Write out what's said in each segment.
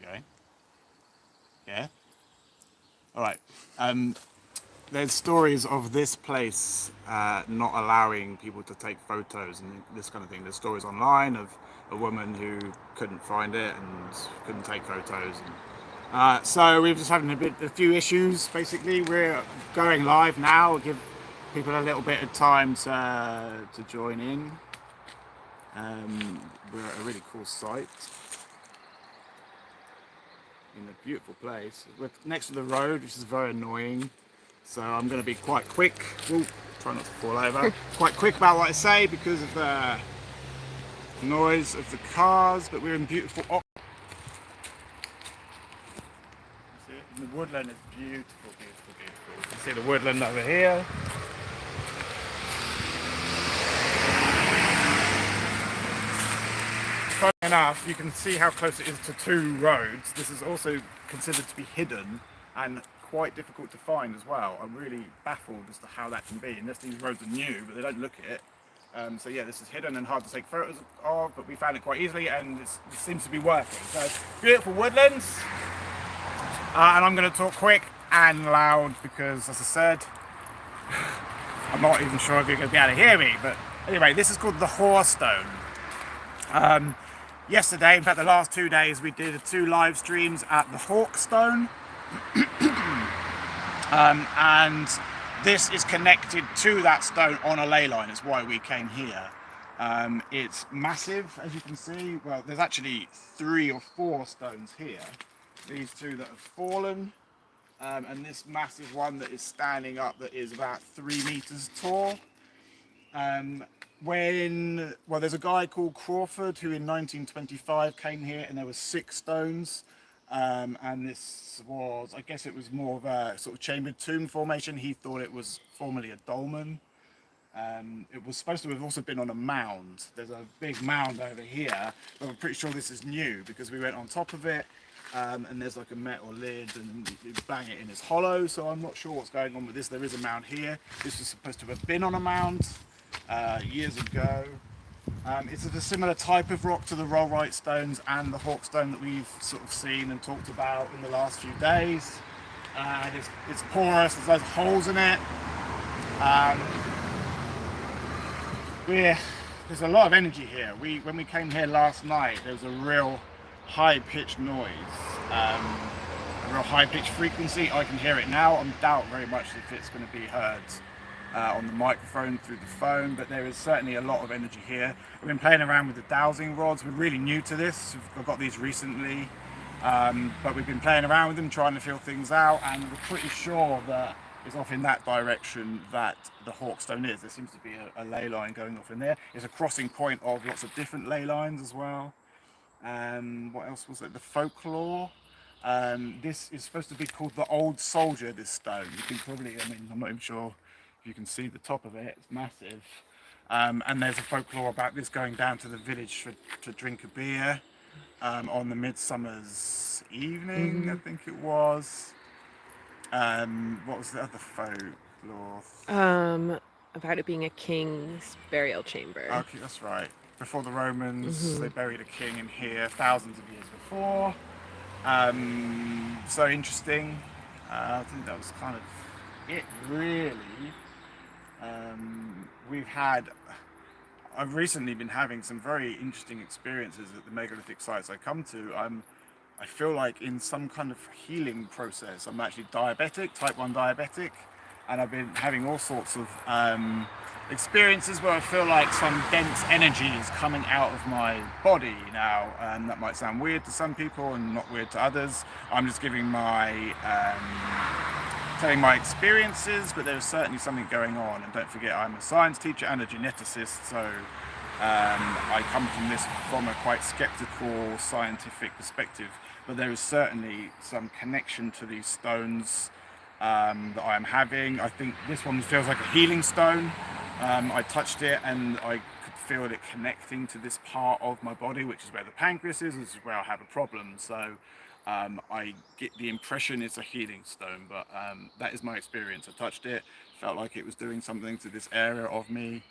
go. Yeah. All right. There's stories of this place not allowing people to take photos and this kind of thing. There's stories online of a woman who couldn't find it and couldn't take photos. And, so we've just having a few issues. Basically, we're going live now. Give people a little bit of time to join in. We're at a really cool site in a beautiful place. We're next to the road, which is very annoying. So I'm going to be quite quick. Ooh, try not to fall over. Quite quick about what I say because of the noise of the cars. But we're in beautiful. The woodland is beautiful, beautiful, beautiful. You can see the woodland over here. Funny enough, you can see how close it is to two roads. This is also considered to be hidden and quite difficult to find as well. I'm really baffled as to how that can be, unless these roads are new, but they don't look it. So yeah, this is hidden and hard to take photos of, but we found it quite easily and it seems to be working. So beautiful woodlands. And I'm going to talk quick and loud because, as I said, I'm not even sure if you're going to be able to hear me. But anyway, this is called the Hoar stone. Yesterday, in fact the last 2 days, we did 2 live streams at the Hawk stone. And this is connected to that stone on a ley line. It's why we came here. It's massive, as you can see. Well, there's actually 3 or 4 stones here. These 2 that have fallen, and this massive one that is standing up that is about 3 meters tall. There's a guy called Crawford who in 1925 came here and there were 6 stones. And this was, I guess it was more of a sort of chambered tomb formation. He thought it was formerly a dolmen. It was supposed to have also been on a mound. There's a big mound over here, but I'm pretty sure this is new because we went on top of it. And there's like a metal lid and you bang it in, it's hollow, so I'm not sure what's going on with this. There is a mound here. This was supposed to have been on a mound years ago. It's a similar type of rock to the rollright stones and the hawk stone that we've sort of seen and talked about in the last few days. It's porous, there's loads of holes in it. There's a lot of energy here. When we came here last night, there was a real high-pitched noise, a real high-pitched frequency. I can hear it now. I doubt very much if it's going to be heard on the microphone through the phone, but there is certainly a lot of energy here. We've been playing around with the dowsing rods. We're really new to this. I've got these recently, but we've been playing around with them, trying to feel things out, and we're pretty sure that it's off in that direction that the Hawkstone is. There seems to be a ley line going off in there. It's a crossing point of lots of different ley lines as well. What else was it? The folklore. This is supposed to be called the Old Soldier, this stone. You can probably, I'm not even sure if you can see the top of it. It's massive. And there's a folklore about this going down to the village to drink a beer on the Midsummer's Evening, I think it was. What was the other folklore? About it being a king's burial chamber. Okay, that's right. Before the Romans, they buried a king in here thousands of years before. So interesting. I think that was kind of it, really. I've recently been having some very interesting experiences at the megalithic sites I come to. I feel like in some kind of healing process. I'm actually diabetic, type 1 diabetic, and I've been having all sorts of experiences where I feel like some dense energy is coming out of my body now, and that might sound weird to some people and not weird to others. I'm just giving telling my experiences, but there's certainly something going on. And don't forget, I'm a science teacher and a geneticist, so I come from this from a quite skeptical scientific perspective, but there is certainly some connection to these stones that I am having. I think this one feels like a healing stone. I touched it and I could feel it connecting to this part of my body, which is where the pancreas is. This is where I have a problem. So I get the impression it's a healing stone, but that is my experience. I touched it, felt like it was doing something to this area of me.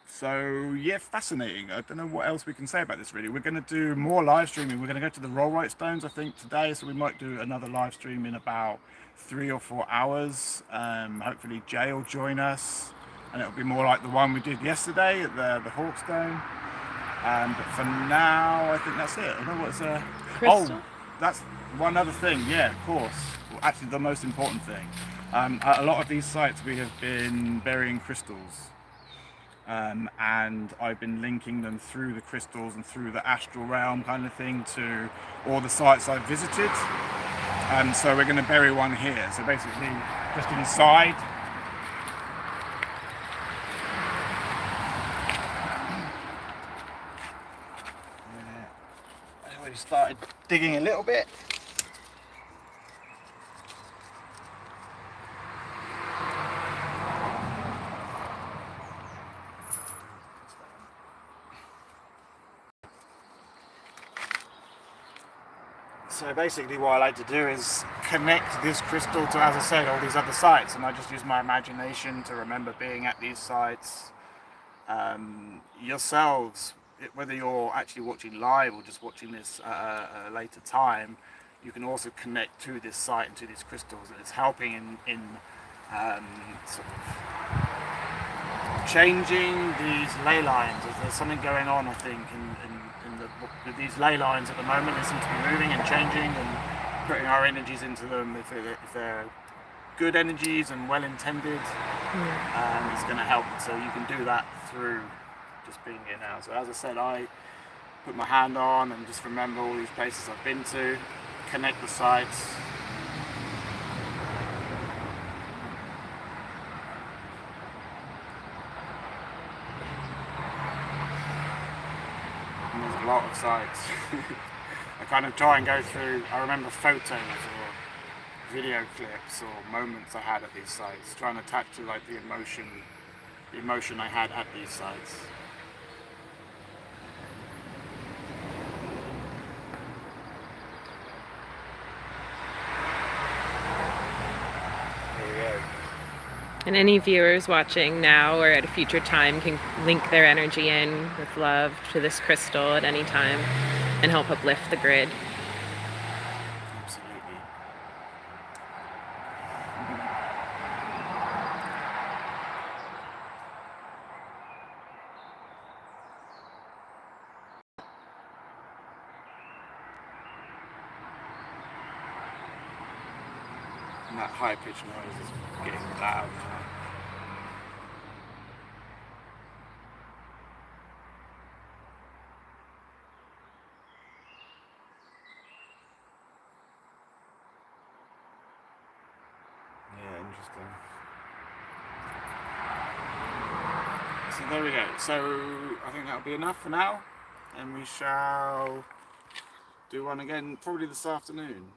So yeah, fascinating. I don't know what else we can say about this really. We're going to do more live streaming. We're going to go to the Rollright Stones I think today, so we might do another live stream in about 3 or 4 hours. Hopefully Jay will join us, and it'll be more like the one we did yesterday at the Hawk Stone. But for now, I think that's it. I don't know what's Crystal? Oh, that's one other thing. Yeah, of course. Well, actually, the most important thing. At a lot of these sites, we have been burying crystals. And I've been linking them through the crystals and through the astral realm kind of thing to all the sites I've visited. So we're going to bury one here. So basically, just inside. I already started digging a little bit. So basically what I like to do is connect this crystal to, as I said, all these other sites, and I just use my imagination to remember being at these sites. Yourselves, whether you're actually watching live or just watching this at a later time, you can also connect to this site and to these crystals, and it's helping in sort of changing these ley lines. There's something going on, I think, in these ley lines at the moment. They seem to be moving and changing and putting our energies into them. If they're good energies and well intended, it's going to help. So you can do that through just being here now. So as I said, I put my hand on and just remember all these places I've been to, connect the sites. And there's a lot of sites. I kind of try and go through, I remember photos or video clips or moments I had at these sites, trying to attach to like the emotion I had at these sites. There we go. And any viewers watching now or at a future time can link their energy in with love to this crystal at any time and help uplift the grid. Absolutely. And that high pitched noise is getting loud now. Yeah, interesting. So there we go. So I think that'll be enough for now, and we shall do one again probably this afternoon.